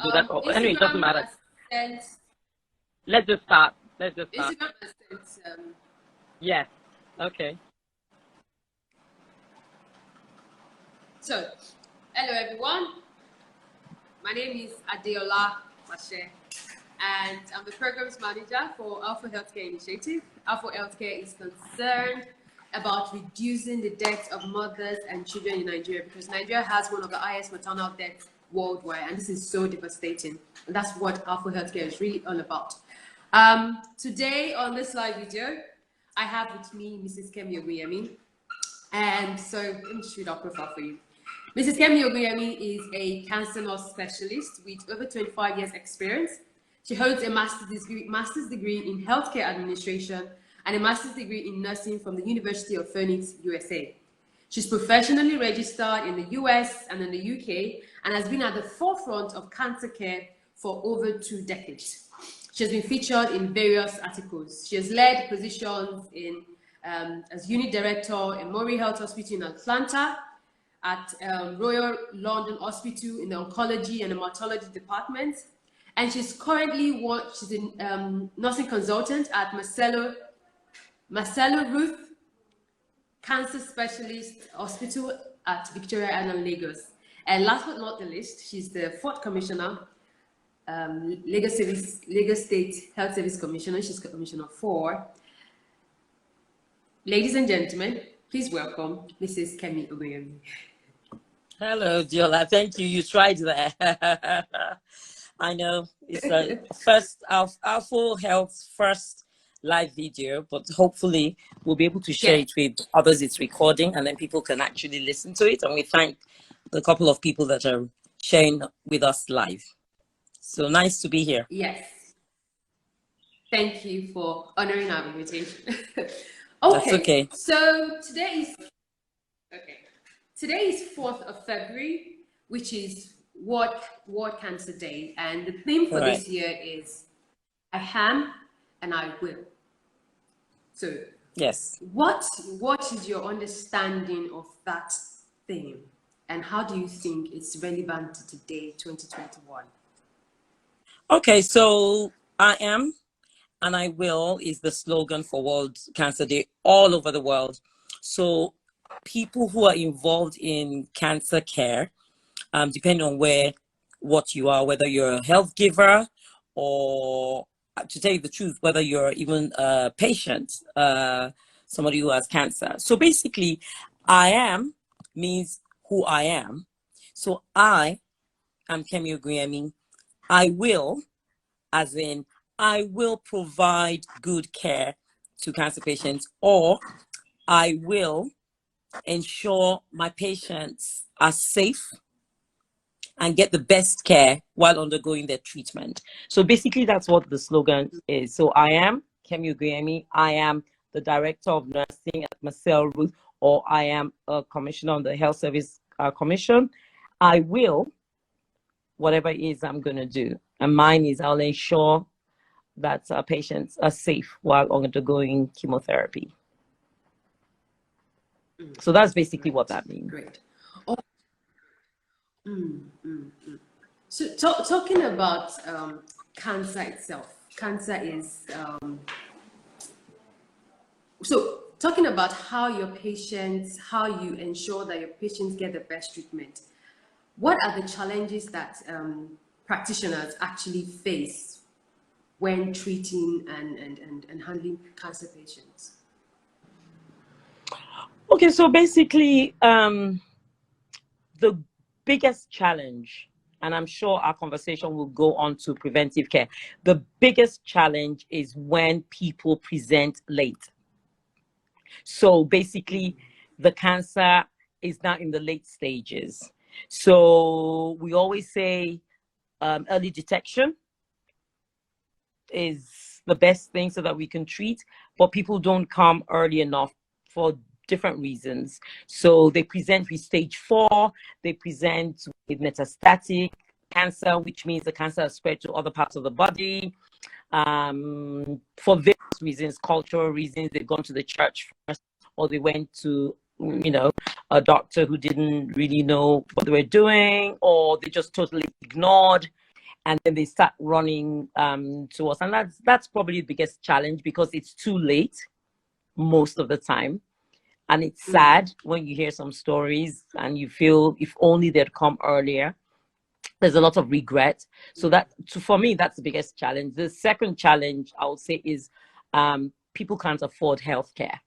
do that. Anyway, it doesn't Instagram matter. has sent. Let's just start. Let's just start. Instagram has sent. Yes. Okay. So, hello everyone. My name is Adeola Mashe, and I'm the programs manager for Alfo Healthcare Initiative. Alfo Healthcare is concerned about reducing the deaths of mothers and children in Nigeria, because Nigeria has one of the highest maternal deaths worldwide, and this is so devastating. And that's what Alfo Healthcare is really all about. Today on this live video, I have with me Mrs. Kemi Ogunyemi. And so let me shoot our profile for you. Mrs. Kemi Ogunyemi is a cancer nurse specialist with over 25 years experience. She holds a master's degree in healthcare administration and a master's degree in nursing from the University of Phoenix, USA. She's professionally registered in the US and in the UK and has been at the forefront of cancer care for over 2 decades. She has been featured in various articles. She has led positions in as unit director in Murray Health Hospital in Atlanta, at Royal London Hospital in the oncology and hematology department, and she's currently she's a nursing consultant at Marcelo Ruth Cancer Specialist Hospital at Victoria Island, Lagos. And last but not the least, she's the 4th commissioner, Lagos State Health Service Commissioner. She's Commissioner 4. Ladies and gentlemen, please welcome Mrs. Kemi Ogunyemi. Hello, Diola. Thank you. You tried there. I know it's the first Alfo Health's first live video, but hopefully we'll be able to share it with others. It's recording, and then people can actually listen to it. And we thank the couple of people that are sharing with us live. So nice to be here. Yes. Thank you for honoring our invitation. That's okay. So today is 4th of February, which is World Cancer Day, and the theme for this year is I am and I will. So yes, what is your understanding of that theme, and how do you think it's relevant to today, 2021? Okay, so I am and I will is the slogan for World Cancer Day all over the world. So people who are involved in cancer care, depending on what you are, whether you're a health giver or, to tell you the truth, whether you're even a patient, somebody who has cancer. So basically, I am means who I am. So I am Kemi Ogunyemi. I will, as in I will provide good care to cancer patients, or I will ensure my patients are safe and get the best care while undergoing their treatment. So basically that's what the slogan is. So I am Kemi Ogunyemi. I am the Director of Nursing at Marcel Ruth, or I am a Commissioner on the Health Service Commission. I will, whatever it is I'm going to do. And mine is I'll ensure that our patients are safe while undergoing chemotherapy. So that's basically what that means. Great. Oh. So talking about cancer itself, cancer is so talking about how you ensure that your patients get the best treatment. What are the challenges that practitioners actually face when treating and handling cancer patients? Okay, so basically, the biggest challenge, and I'm sure our conversation will go on to preventive care, the biggest challenge is when people present late. So basically, the cancer is now in the late stages. So we always say early detection is the best thing so that we can treat, but people don't come early enough for different reasons. So they present with stage 4, they present with metastatic cancer, which means the cancer has spread to other parts of the body. For various reasons, cultural reasons, they've gone to the church first, or they went to, a doctor who didn't really know what they were doing, or they just totally ignored. and then they start running to us. And that's probably the biggest challenge, because it's too late most of the time. And it's sad when you hear some stories and you feel if only they'd come earlier. There's a lot of regret. So for me, that's the biggest challenge. The second challenge I would say is people can't afford healthcare.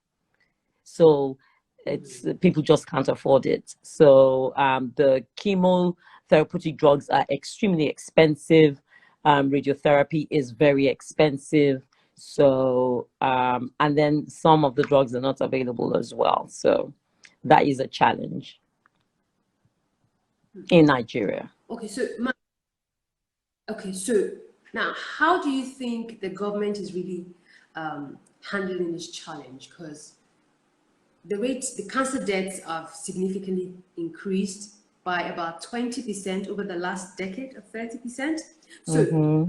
So it's people just can't afford it. So the chemotherapeutic drugs are extremely expensive. Radiotherapy is very expensive. So and then some of the drugs are not available as well. So that is a challenge in Nigeria. Okay, so now how do you think the government is really handling this challenge? Because the cancer deaths have significantly increased by about 20% over the last decade, of 30%. So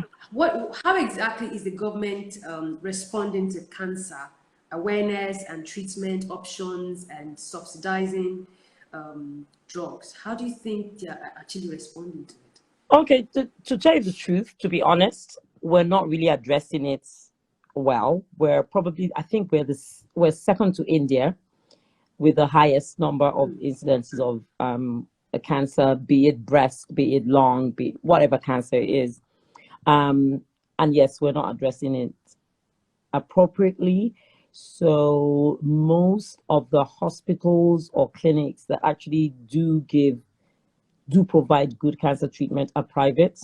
how exactly is the government responding to cancer awareness and treatment options and subsidizing drugs? How do you think they're actually responding to it? Okay, to tell you the truth, to be honest, we're not really addressing it well. We're probably, I think we're second to India with the highest number of incidences of a cancer, be it breast, be it lung, be it whatever cancer it is. And yes, we're not addressing it appropriately. So most of the hospitals or clinics that actually do provide good cancer treatment are private.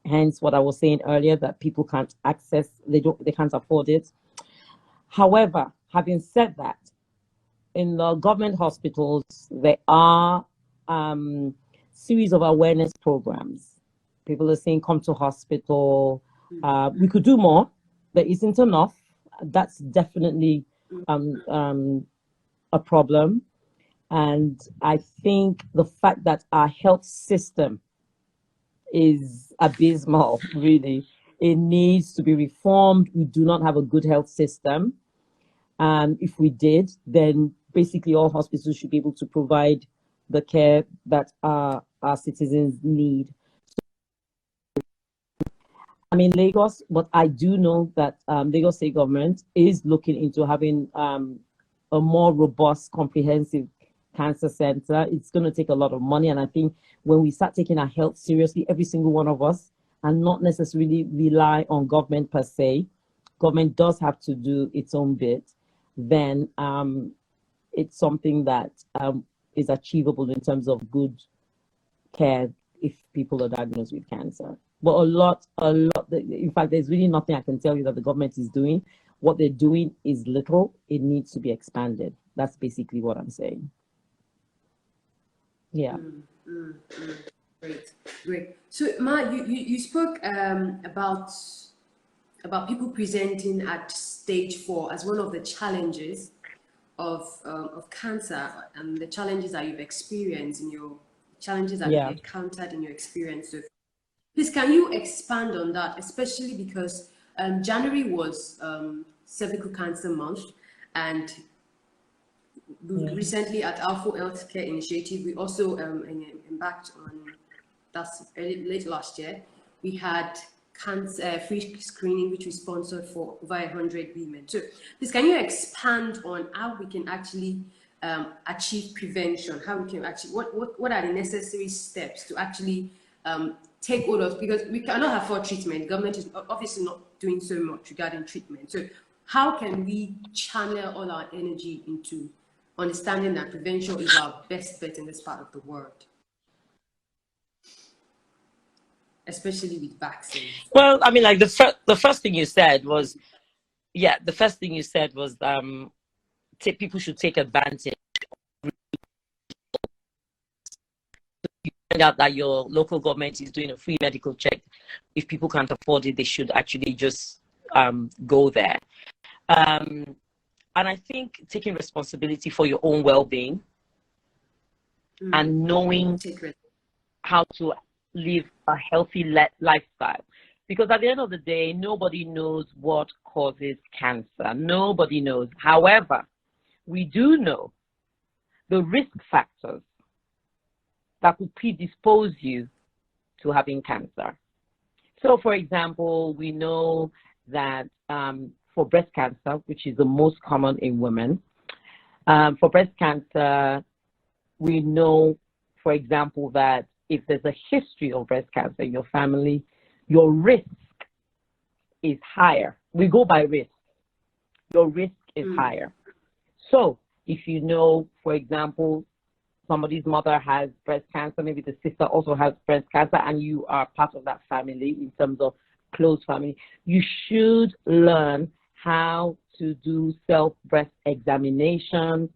Hence what I was saying earlier, that people can't access, they can't afford it. However, having said that, in the government hospitals, there are series of awareness programs. People are saying, come to hospital. We could do more. There isn't enough. That's definitely a problem. And I think the fact that our health system is abysmal, really. It needs to be reformed. We do not have a good health system. If we did, then basically all hospitals should be able to provide the care that our citizens need. I'm in Lagos, but I do know that Lagos State government is looking into having a more robust, comprehensive cancer center. It's going to take a lot of money. And I think when we start taking our health seriously, every single one of us, and not necessarily rely on government per se, government does have to do its own bit, then it's something that is achievable in terms of good care if people are diagnosed with cancer. But in fact, there's really nothing I can tell you that the government is doing. What they're doing is little. It needs to be expanded. That's basically what I'm saying. Yeah. Great. So, Ma, you spoke about people presenting at stage 4 as one of the challenges of cancer, and the challenges that you've experienced in your you've encountered in your experience. So, please, can you expand on that, especially because January was Cervical Cancer Month, and recently at Alfo Healthcare Initiative, we also embarked on, late last year, we had cancer free screening, which we sponsored for over 100 women. So please, can you expand on how we can actually achieve prevention, how we can actually, what are the necessary steps to actually take hold of, because we cannot afford treatment. Government is obviously not doing so much regarding treatment. So how can we channel all our energy into understanding that prevention is our best bet in this part of the world, especially with vaccines? Well, I mean, like the first thing you said was, people should take advantage. You find out that your local government is doing a free medical check. If people can't afford it, they should actually just go there. And I think taking responsibility for your own well-being and knowing how to live a healthy lifestyle. Because at the end of the day, nobody knows what causes cancer. Nobody knows. However, we do know the risk factors that could predispose you to having cancer. So, for example, we know that for breast cancer, which is the most common in women, for breast cancer, we know, for example, that if there's a history of breast cancer in your family, your risk is higher. We go by risk. Your risk is higher. So if you know, for example, somebody's mother has breast cancer, maybe the sister also has breast cancer, and you are part of that family in terms of close family, you should learn how to do self-breast examination,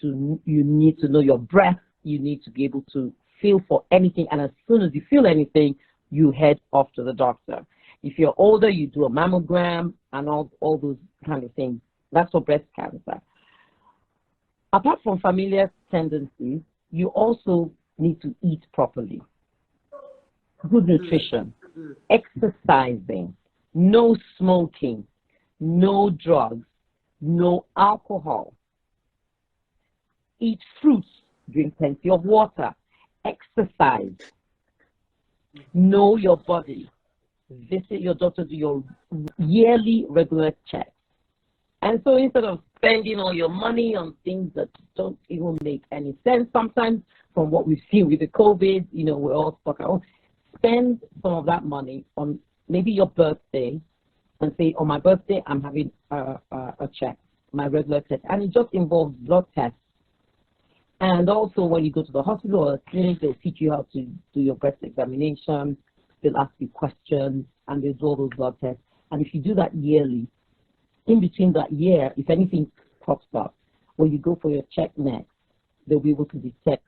you need to know your breath, you need to be able to feel for anything, and as soon as you feel anything, you head off to the doctor. If you're older, you do a mammogram and all those kind of things. That's for breast cancer. Apart from familiar tendencies, you also need to eat properly. Good nutrition, exercising, no smoking, no drugs, no alcohol. Eat fruits, drink plenty of water, exercise, know your body, visit your doctor, do your yearly regular checks. And so instead of spending all your money on things that don't even make any sense, sometimes from what we've seen with the COVID, we're all stuck at home, spend some of that money on maybe your birthday and say, on my birthday, I'm having a check, my regular check. And it just involves blood tests. And also when you go to the hospital or a clinic, they'll teach you how to do your breast examination. They'll ask you questions and they'll do all those blood tests. And if you do that yearly, in between that year, if anything pops up, when you go for your check next, they'll be able to detect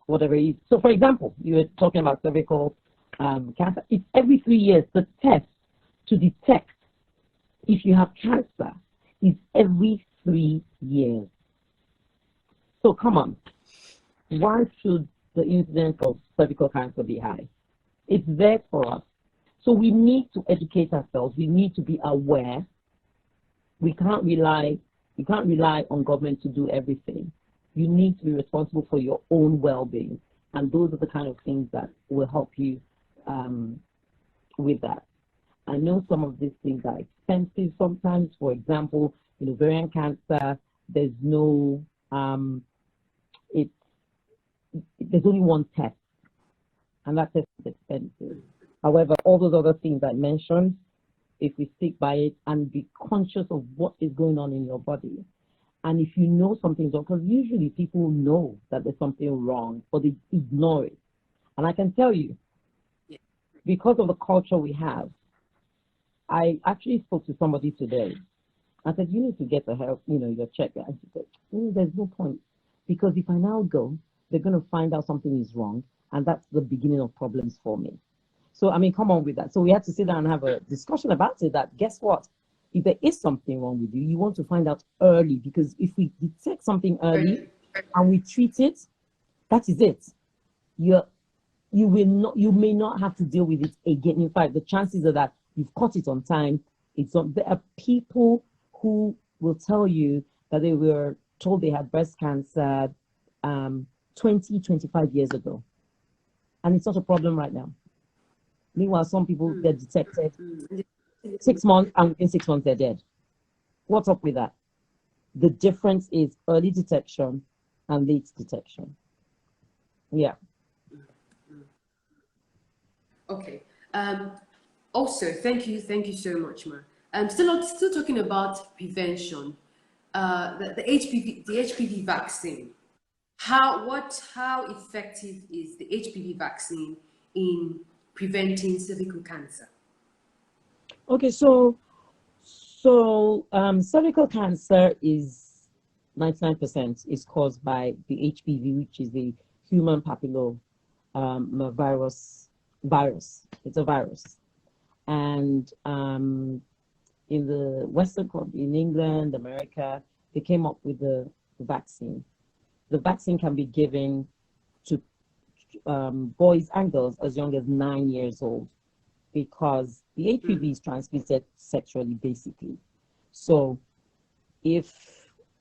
whatever it is. So for example, you were talking about cervical cancer. It's every 3 years. The test to detect if you have cancer is every 3 years. So come on, why should the incidence of cervical cancer be high? It's there for us. So we need to educate ourselves. We need to be aware. We can't rely on government to do everything. You need to be responsible for your own well-being. And those are the kind of things that will help you with that. I know some of these things are expensive sometimes. For example, ovarian cancer, there's no there's only one test, and that test is expensive. However, all those other things I mentioned, if we stick by it and be conscious of what is going on in your body, and if you know something's wrong, because usually people know that there's something wrong, but they ignore it. And I can tell you, because of the culture we have, I actually spoke to somebody today. I said, you need to get the help, your check. And she said, there's no point, because if I now go, they're going to find out something is wrong, and that's the beginning of problems for me. So, come on with that. So we had to sit down and have a discussion about it, that guess what? If there is something wrong with you, you want to find out early, because if we detect something early and we treat it, that is it. You may not have to deal with it again. In fact, the chances are that you've caught it on time. There are people who will tell you that they were told they had breast cancer 20, 25 years ago. And it's not a problem right now. Meanwhile, some people get detected 6 months, and within 6 months they're dead. What's up with that? The difference is early detection and late detection. Yeah. Okay. Also, thank you so much, Ma. Still talking about prevention. The HPV vaccine. How effective is the HPV vaccine in preventing cervical cancer? Okay, so cervical cancer is 99% is caused by the HPV, which is the human papilloma virus. It's a virus, and in the Western country, in England, America, they came up with the vaccine. The vaccine can be given to boys and girls as young as 9 years old, because the HPV is transmitted sexually, basically. So if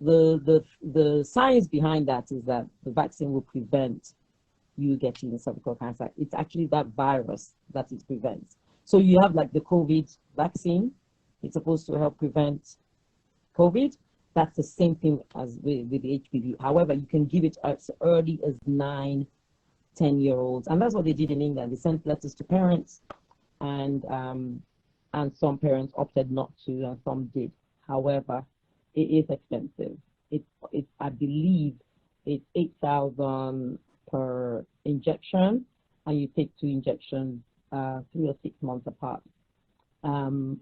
the science behind that is that the vaccine will prevent you getting cervical cancer, it's actually that virus that it prevents. So you have like the COVID vaccine. It's supposed to help prevent COVID. That's the same thing as with the HPV. However, you can give it as early as 9, 10-year-olds, and that's what they did in England. They sent letters to parents, and some parents opted not to, and some did. However, it is expensive. It I believe it's 8,000 per injection, and you take 2 injections 3 or 6 months apart.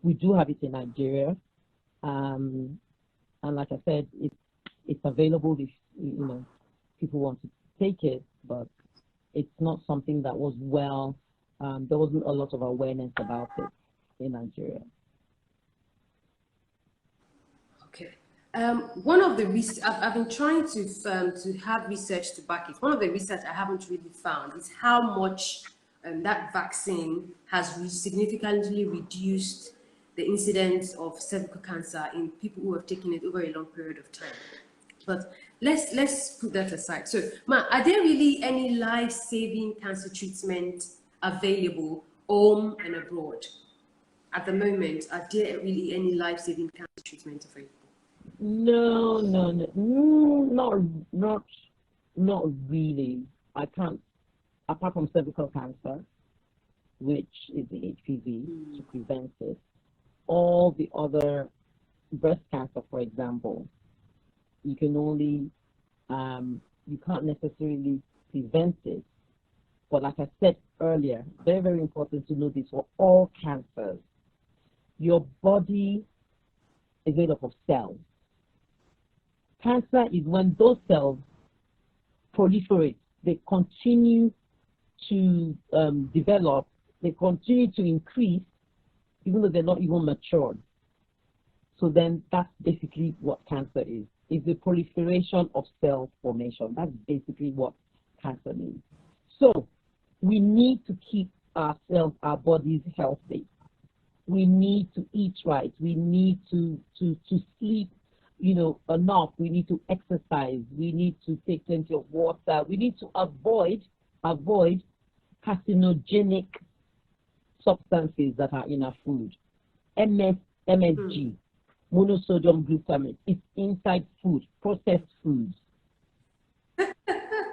We do have it in Nigeria, and like I said, it's available if people want to take it, but it's not something that was there wasn't a lot of awareness about it in Nigeria. Okay. One of the I've been trying to have research to back it. One of the research I haven't really found is how much that vaccine has significantly reduced the incidence of cervical cancer in people who have taken it over a long period of time. But let's put that aside. So, Ma, are there really any life-saving cancer treatment available home and abroad? At the moment, are there really any life-saving cancer treatment available? No, not really. I can't, apart from cervical cancer, which is the HPV, to prevent it. All the other breast cancer, for example, you can only, you can't necessarily prevent it. But like I said earlier, very, very important to know this for all cancers. Your body is made up of cells. Cancer is when those cells proliferate, they continue to develop, they continue to increase, even though they're not even matured. So then that's basically what cancer is. It's the proliferation of cell formation. That's basically what cancer means. So we need to keep ourselves, our bodies healthy. We need to eat right. We need to sleep, enough. We need to exercise. We need to take plenty of water. We need to avoid carcinogenic substances that are in our food. MSG, monosodium glutamate. It's inside food, processed foods. You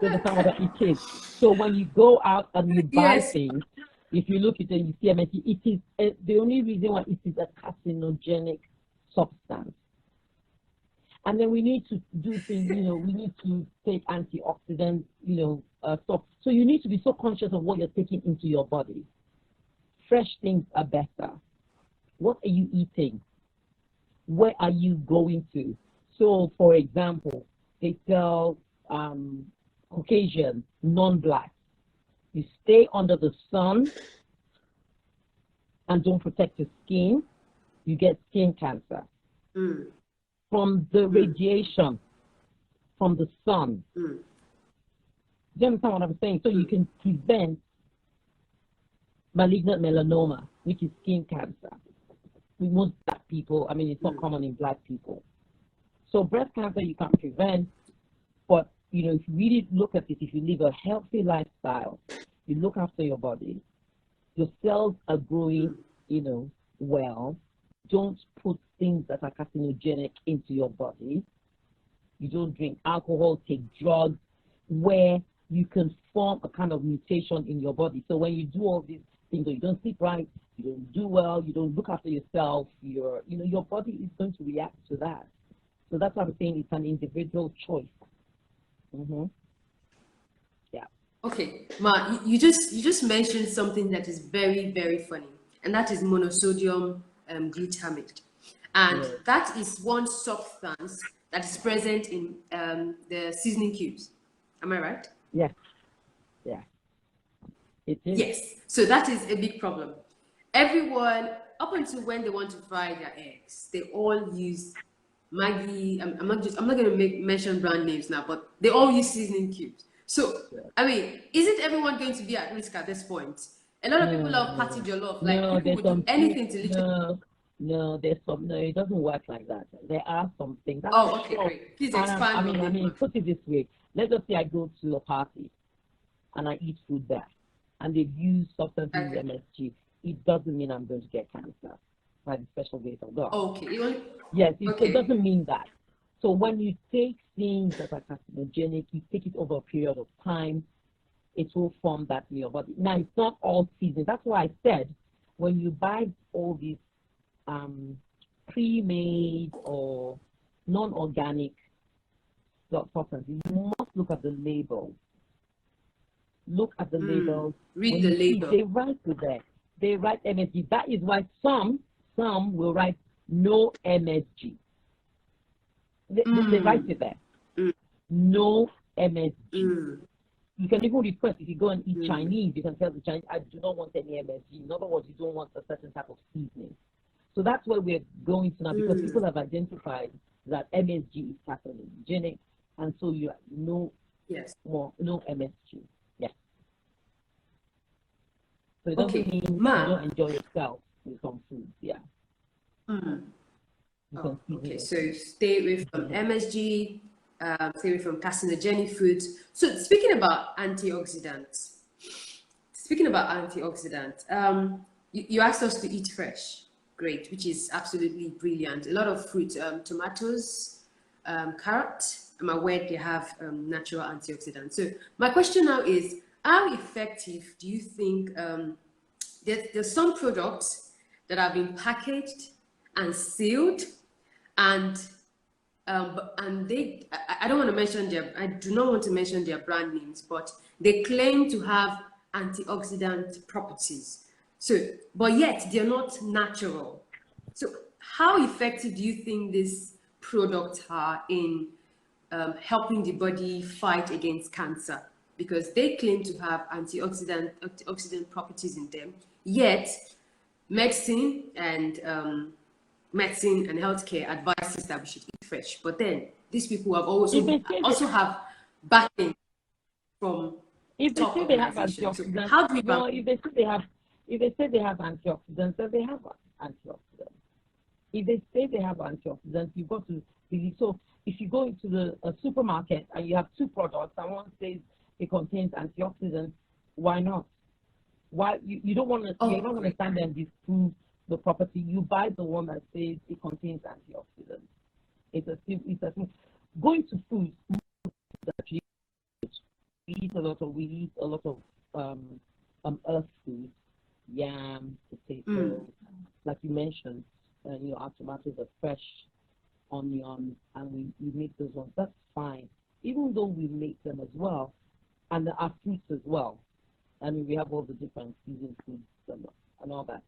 understand what it is? So when you go out and you buy things, if you look at it and you see MSG, it is the only reason why it is a carcinogenic substance. And then we need to do things, we need to take antioxidant, stuff. So you need to be so conscious of what you're taking into your body. Fresh things are better. What are you eating? Where are you going to? So, for example, they tell Caucasian, non-black, you stay under the sun and don't protect your skin, you get skin cancer. From the radiation from the sun. Do you understand what I'm saying? So you can prevent malignant melanoma, which is skin cancer. With most black people, it's not common in black people. So breast cancer you can't prevent, but if you really look at it, if you live a healthy lifestyle, you look after your body, your cells are growing, well. Don't put things that are carcinogenic into your body. You don't drink alcohol, take drugs, where you can form a kind of mutation in your body. So when you do all these things, you don't sleep right, you don't do well, you don't look after yourself, your body is going to react to that. So that's what I'm saying, it's an individual choice. Yeah. Okay, Ma, you just mentioned something that is very, very funny, and that is monosodium glutamate. And that is one substance that is present in the seasoning cubes. Am I right? Yes. Yeah. It is. Yes. So that is a big problem. Everyone, up until when they want to fry their eggs, they all use Maggi. I'm not going to mention brand names now, but they all use seasoning cubes. So, isn't everyone going to be at risk at this point? A lot of people love patty jollof. Like, people would do anything to literally... No, it doesn't work like that. There are some things. Okay, great. Please expand on it. Put it this way. Let's just say I go to a party and I eat food there, and they've used substances MSG. it doesn't mean I'm going to get cancer by the special grace of God. Okay. Yes, it Okay. doesn't mean that. So when you take things that are carcinogenic, you take it over a period of time, it will form that in your body. Now, it's not all season. That's why I said when you buy all these pre-made or non-organic substances, you must look at the label. Look at the labels. Read when the you label. See, they write to there. They write MSG. That is why some will write no MSG. They write it there. No MSG. You can even request, if you go and eat Chinese, you can tell the Chinese, I do not want any MSG. In other words, you don't want a certain type of seasoning. So that's where we're going to now, because people have identified that MSG is carcinogenic, and so you have no MSG. Yes. So it doesn't mean you don't enjoy yourself with some foods. Yeah. Okay, so stay away from MSG, stay away from carcinogenic foods. So speaking about antioxidants, you asked us to eat fresh. Great, which is absolutely brilliant. A lot of fruit, tomatoes, carrot, I'm aware they have natural antioxidants. So my question now is, how effective do you think, there's some products that have been packaged and sealed, and they, I don't want to mention I do not want to mention their brand names, but they claim to have antioxidant properties. So, but yet they're not natural. So how effective do you think these products are in helping the body fight against cancer? Because they claim to have antioxidant properties in them, yet medicine and healthcare advises that we should eat fresh. But then these people have also have backing from top organizations. So how do we if they say they have antioxidants, then they have antioxidants. If they say they have antioxidants, you've got to believe. So if you go into a supermarket and you have two products and one says it contains antioxidants, why not? Why you don't want to? You're not going to stand there and disprove the property. You buy the one that says it contains antioxidants. It's a going to foods that we eat a lot of earth foods, yam, potato, like you mentioned. Our tomatoes are fresh, onions, and we make those ones. That's fine, even though we make them as well, and our fruits as well. I mean, we have all the different seasoned foods and all that.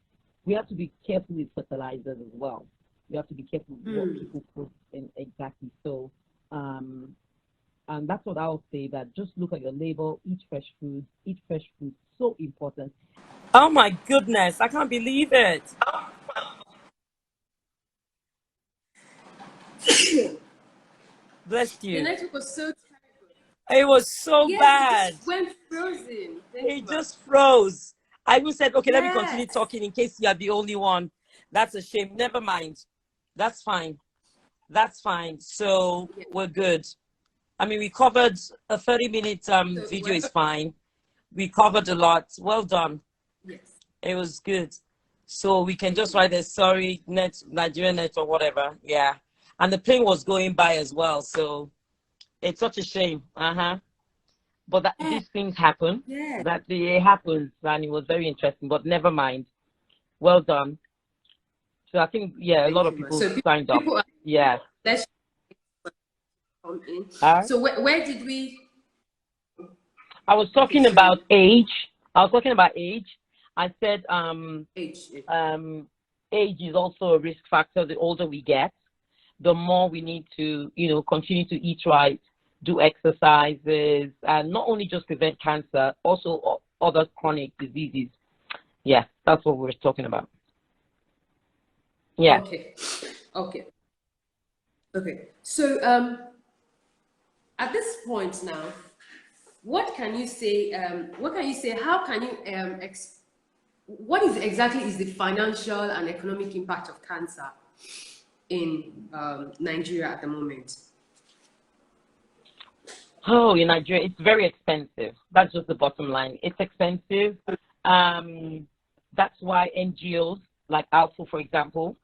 We have to be careful with fertilizers as well. We have to be careful with what people put in exactly. So, and that's what I'll say, that just look at your label, eat fresh food, so important. Oh my goodness, I can't believe it. Bless you. The network was so terrible. It was so bad. It just went frozen. It just froze. I even said, okay, let me continue talking in case you are the only one. That's a shame. Never mind. That's fine. So we're good. I mean, we covered a 30-minute video is fine. We covered a lot. Well done. Yes. It was good. So we can just write a sorry Nigerian net or whatever. Yeah. And the plane was going by as well. So it's such a shame. But these things happen. Yeah. That it happens, and it was very interesting. But never mind. Well done. So I think a lot of people signed up. Yeah. Let's come in. So where did we? I was talking about age. I said age is also a risk factor. The older we get, the more we need to, continue to eat right, do exercises, and not only just prevent cancer, also other chronic diseases. Yeah, that's what we're talking about. Yeah. Okay. So at this point now, what can you say? How can you what exactly is the financial and economic impact of cancer in Nigeria at the moment? Oh, in Nigeria, it's very expensive. That's just the bottom line. It's expensive. that's why NGOs like Alfo, for example,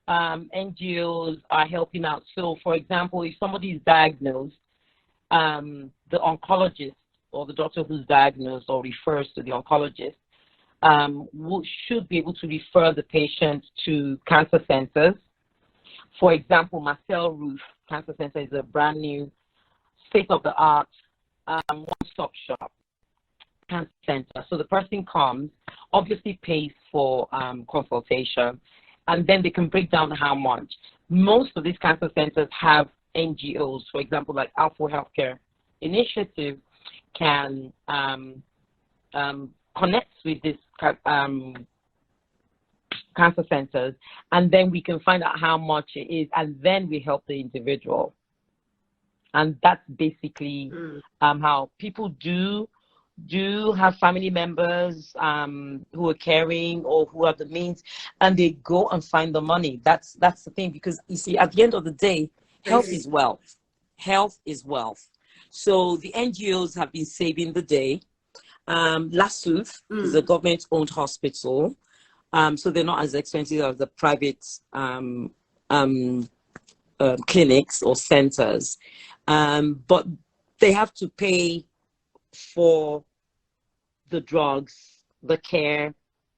NGOs are helping out. So, for example, if somebody is diagnosed, the oncologist or the doctor who's diagnosed or refers to the oncologist should be able to refer the patient to cancer centers. For example, Marcel Roof Cancer Center is a brand new, state-of-the-art, one-stop shop cancer center. So the person comes, obviously pays for consultation, and then they can break down how much. Most of these cancer centers have NGOs, for example, like Alfo Healthcare Initiative can connect with this cancer centers, and then we can find out how much it is, and then we help the individual. And that's basically how people do have family members who are caring or who have the means, and they go and find the money. That's the thing, because you see, at the end of the day, health is wealth. Health is wealth. So the NGOs have been saving the day. Lasuf is a government-owned hospital, so they're not as expensive as the private clinics or centers, but they have to pay for the drugs, the care,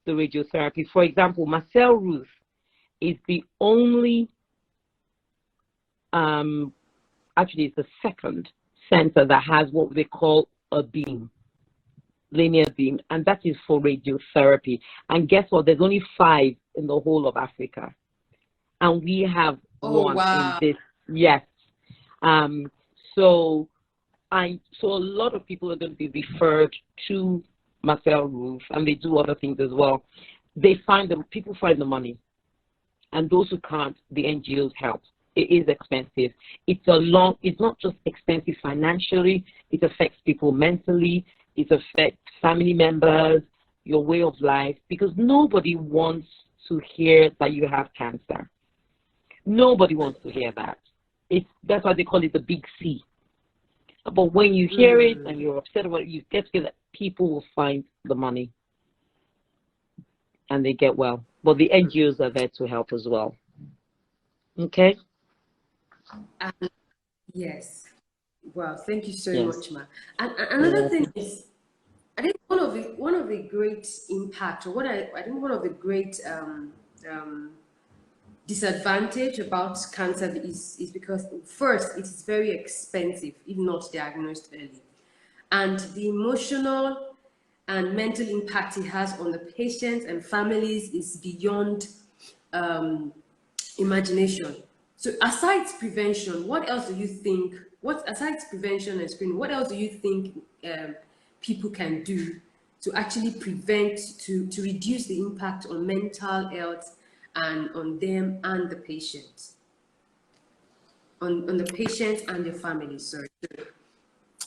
the radiotherapy. For example, Marcel Roof is the only, actually it's the second center that has what they call a beam, linear beam, and that is for radiotherapy. And guess what? There's only 5 in the whole of Africa, and we have one in this. Yes. So a lot of people are going to be referred to Marcel Roof, and they do other things as well. People find the money, and those who can't, the NGOs help. It is expensive. It's not just expensive financially, it affects people mentally, it affects family members, your way of life, because nobody wants to hear that you have cancer. Nobody wants to hear that. That's why they call it the big C. But when you hear it and you're upset about it, you get to hear that people will find the money and they get well. But the NGOs are there to help as well. Okay? Yes. Wow, thank you so much, Ma. And another thing is, I think one of the great impact, or I think one of the great disadvantage about cancer is because, first, it is very expensive if not diagnosed early, and the emotional and mental impact it has on the patients and families is beyond imagination. So aside prevention, what else do you think? Aside prevention and screening, what else do you think people can do to actually prevent, to reduce the impact on mental health and on them and the patients, on the patients and their families? Sorry.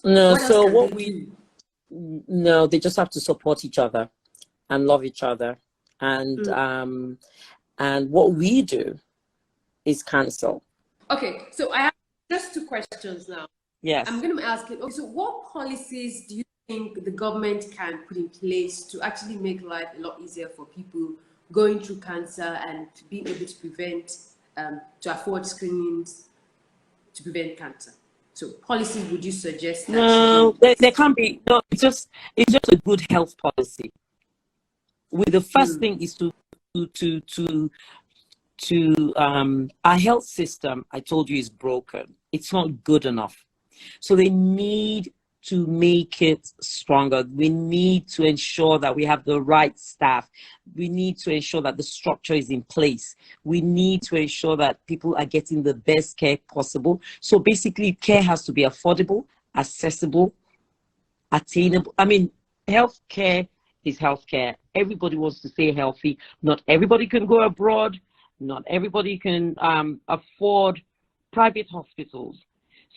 No, so no, they just have to support each other and love each other, and what we do is cancel. Okay, so I have just 2 questions now. Yes. I'm going to ask you, so what policies do you think the government can put in place to actually make life a lot easier for people going through cancer and being able to prevent, to afford screenings to prevent cancer? So policies would you suggest that? No, there can't be. No, it's just a good health policy. The first thing is our health system, I told you, is broken. It's not good enough. So they need to make it stronger. We need to ensure that we have the right staff. We need to ensure that the structure is in place. We need to ensure that people are getting the best care possible. So basically, care has to be affordable, accessible, attainable. I mean, healthcare is healthcare. Everybody wants to stay healthy. Not everybody can go abroad. Not everybody can afford private hospitals.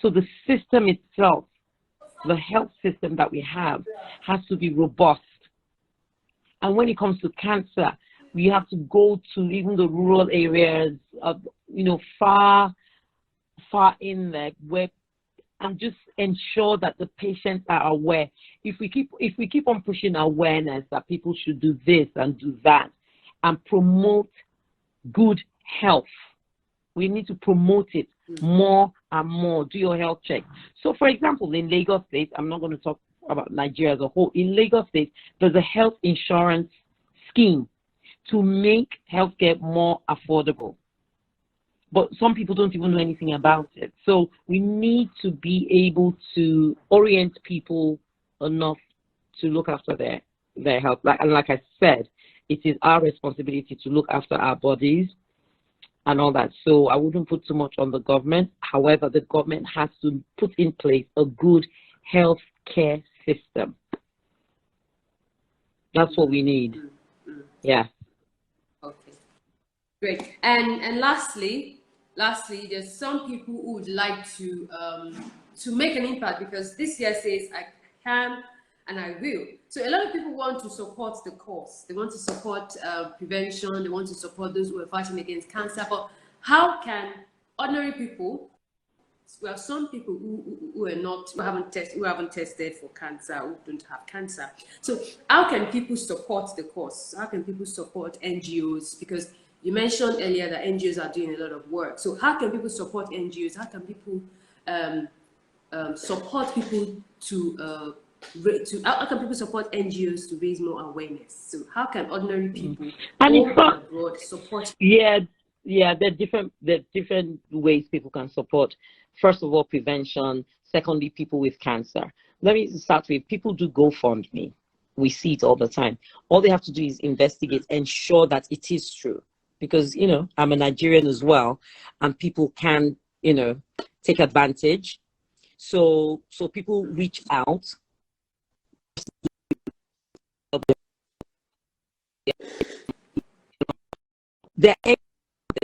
So the system itself, the health system that we have, has to be robust. And when it comes to cancer, we have to go to even the rural areas of, far in there, where and just ensure that the patients are aware. If we keep on pushing awareness that people should do this and do that and promote good health, we need to promote it more and more. Do your health check. So, for example, in Lagos State, I'm not going to talk about Nigeria as a whole. In Lagos State, there's a health insurance scheme to make healthcare more affordable. But some people don't even know anything about it. So we need to be able to orient people enough to look after their health. Like I said, it is our responsibility to look after our bodies and all that. So I wouldn't put too much on the government. However, the government has to put in place a good health care system. That's what we need. Yeah. Okay. Great. And lastly, there's some people who would like to make an impact, because this year says I can and I will. So a lot of people want to support the cause. They want to support prevention. They want to support those who are fighting against cancer. But how can ordinary people? Well, some people who haven't tested for cancer, who don't have cancer. So how can people support the cause? How can people support NGOs? Because you mentioned earlier that NGOs are doing a lot of work. So how can people support NGOs? How can people support people how can people support NGOs to raise more awareness? So how can ordinary people abroad support? Yeah, there are different ways people can support. First of all, prevention. Secondly, people with cancer. Let me start with people do GoFundMe. We see it all the time. All they have to do is investigate, ensure that it is true. Because, I'm a Nigerian as well, and people can, take advantage. So people reach out.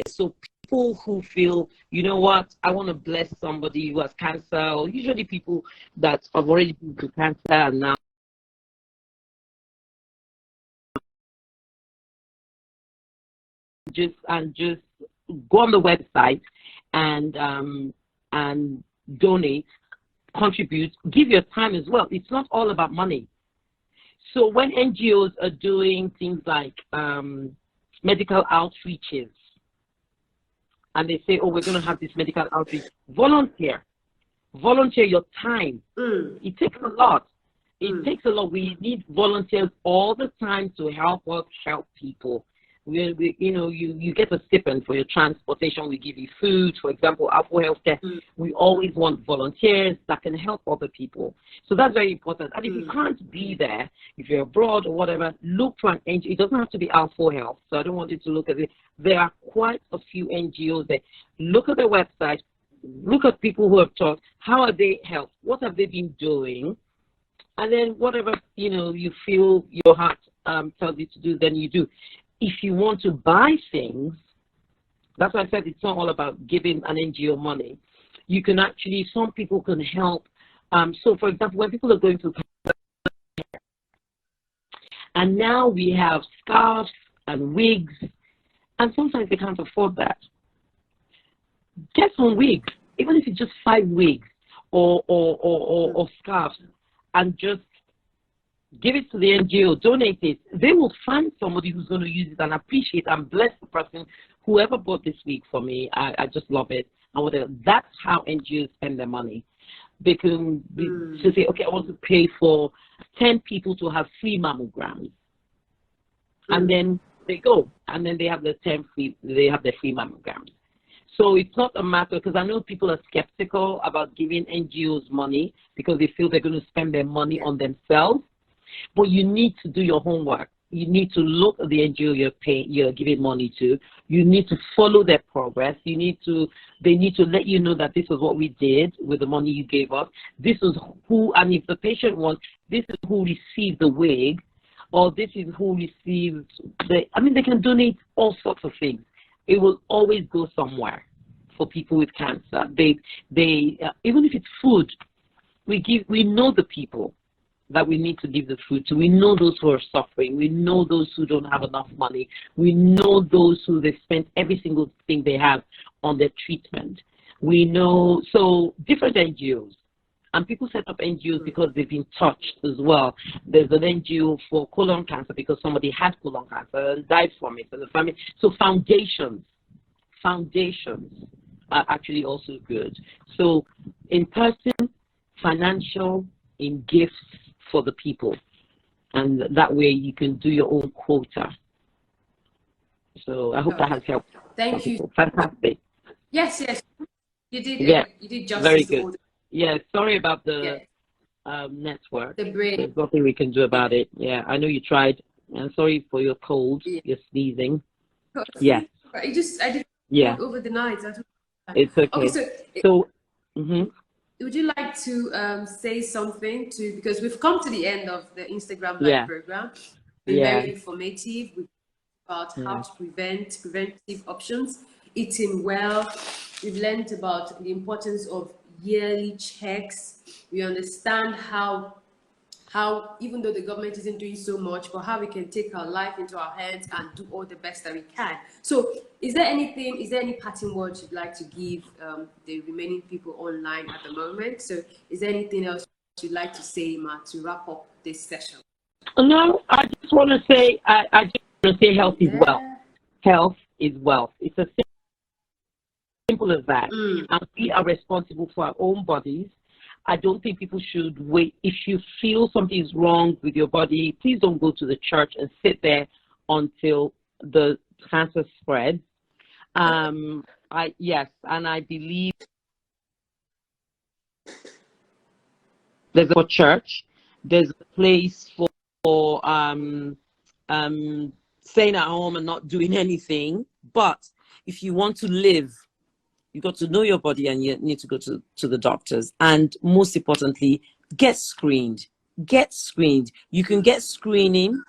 So people who feel, you know what, I want to bless somebody who has cancer, or usually people that have already been to cancer and now just go on the website and donate, contribute, give your time as well. It's not all about money. So when NGOs are doing things like medical outreaches, and they say, oh, we're going to have this medical outreach, volunteer your time. It takes a lot. It takes a lot. We need volunteers all the time to help us help people. You get a stipend for your transportation. We give you food. For example, Alfo Healthcare, we always want volunteers that can help other people. So that's very important. And if you can't be there, if you're abroad or whatever, look for an NGO. It doesn't have to be Alfo Health, so I don't want you to look at it. There are quite a few NGOs there. Look at their website. Look at people who have taught. How have they helped? What have they been doing? And then whatever, you feel your heart tells you to do, then you do. If you want to buy things, that's why I said it's not all about giving an NGO money. You can actually, some people can help. So, for example, when people are going through cancer, and now we have scarves and wigs, and sometimes they can't afford that. Get some wigs, even if it's just 5 wigs or scarves, and just give it to the NGO, donate it. They will find somebody who's going to use it and appreciate and bless the person. Whoever bought this wig for me, I just love it. And whatever. That's how NGOs spend their money. They can say, okay, I want to pay for 10 people to have free mammograms. And then they go, and then they have their free mammograms. So it's not a matter, because I know people are skeptical about giving NGOs money because they feel they're going to spend their money on themselves. But you need to do your homework. You need to look at the NGO you're giving money to. You need to follow their progress. They need to let you know that this is what we did with the money you gave us. This is who, and if the patient wants, this is who received the wig, or this is who received they can donate all sorts of things. It will always go somewhere for people with cancer. They even if it's food, we know the people that we need to give the food to. We know those who are suffering. We know those who don't have enough money. We know those who they spent every single thing they have on their treatment. We know, so different NGOs. And people set up NGOs because they've been touched as well. There's an NGO for colon cancer because somebody had colon cancer and died from it, and the family. So foundations are actually also good. So in person, financial, in gifts for the people, and that way you can do your own quota. So I hope that has helped. Thank you. Fantastic. Yes, you did. Yeah, You did justice. very To all good. Yeah, sorry about the network. There's nothing we can do about it. Yeah, I know you tried. And sorry for your cold. Yeah. You're sneezing. Yeah. I did over the night. It's okay. Okay, so would you like to say something because we've come to the end of the Instagram Live program. It's been very informative. We've about how to preventive options, eating well. We've learned about the importance of yearly checks. We understand how even though the government isn't doing so much, but how we can take our life into our hands and do all the best that we can. So is there any parting words you'd like to give the remaining people online at the moment? So is there anything else you'd like to say, Ma, to wrap up this session? No, I just want to say, health is wealth. Health is wealth. It's as simple as that. And we are responsible for our own bodies. I don't think people should wait. If you feel something is wrong with your body, please don't go to the church and sit there until the cancer spreads. And I believe there's a church, there's a place for staying at home and not doing anything. But if you want to live, you got to know your body, and you need to go to the doctors. And most importantly, get screened. Get screened. You can get screening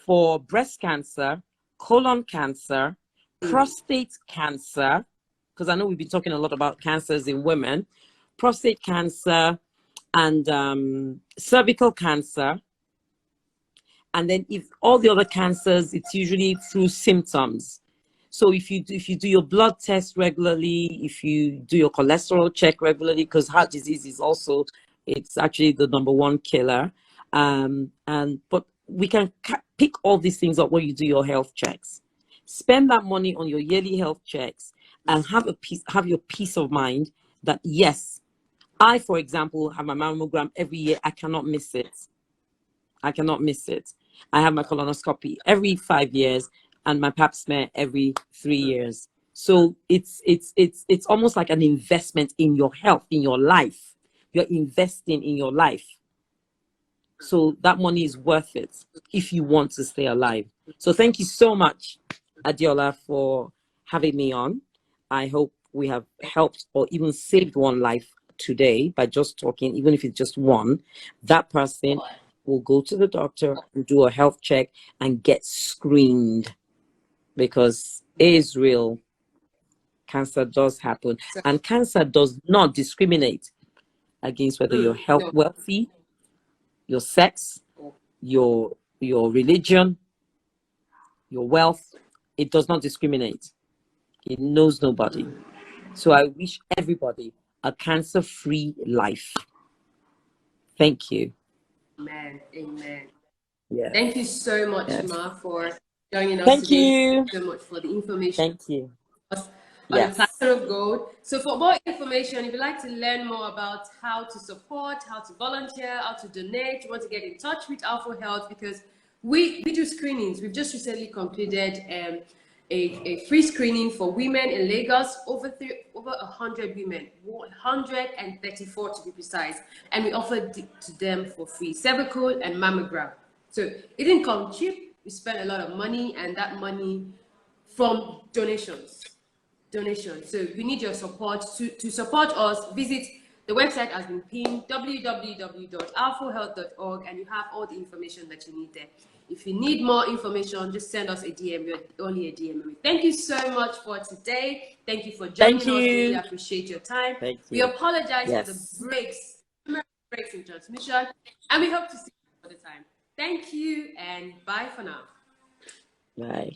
for breast cancer, colon cancer, prostate cancer, because I know we've been talking a lot about cancers in women, prostate cancer, and cervical cancer. And then if all the other cancers, it's usually through symptoms. So if you do your blood test regularly, if you do your cholesterol check regularly, because heart disease is also, it's actually the #1 killer. But we can pick all these things up when you do your health checks. Spend that money on your yearly health checks and have your peace of mind that, yes, I, for example, have my mammogram every year. I cannot miss it. I cannot miss it. I have my colonoscopy every 5 years and my pap smear every 3 years. So it's almost like an investment in your health, in your life. You're investing in your life. So that money is worth it if you want to stay alive. So thank you so much, Adiola, for having me on. I hope we have helped or even saved one life today by just talking, even if it's just one. That person will go to the doctor and do a health check and get screened, because it is real. Cancer does happen, and cancer does not discriminate against whether you're wealthy, your sex, your religion, your wealth. It does not discriminate. It knows nobody. So I wish everybody a cancer-free life. Thank you. Amen. Amen. Yes. Thank you so much, Ma, for joining us Thank today. you. Thank you so much for the information. Thank you. On the platter of gold. So for more information, if you'd like to learn more about how to support, how to volunteer, how to donate, you want to get in touch with Alfo Health, because we do screenings. We've just recently concluded a free screening for women in Lagos, over 100 women, 134 to be precise, and we offered to them for free cervical and mammogram. So it didn't come cheap. We spent a lot of money, and that money from donations. So we need your support. To support us, visit the website has been pinned, www.alfohealth.org, and you have all the information that you need there. If you need more information, just send us a DM. We're only a DM away. Thank you so much for today. Thank you for joining us. We really appreciate your time. We apologize for the breaks in transmission, and we hope to see you all the time. Thank you, and bye for now. Bye.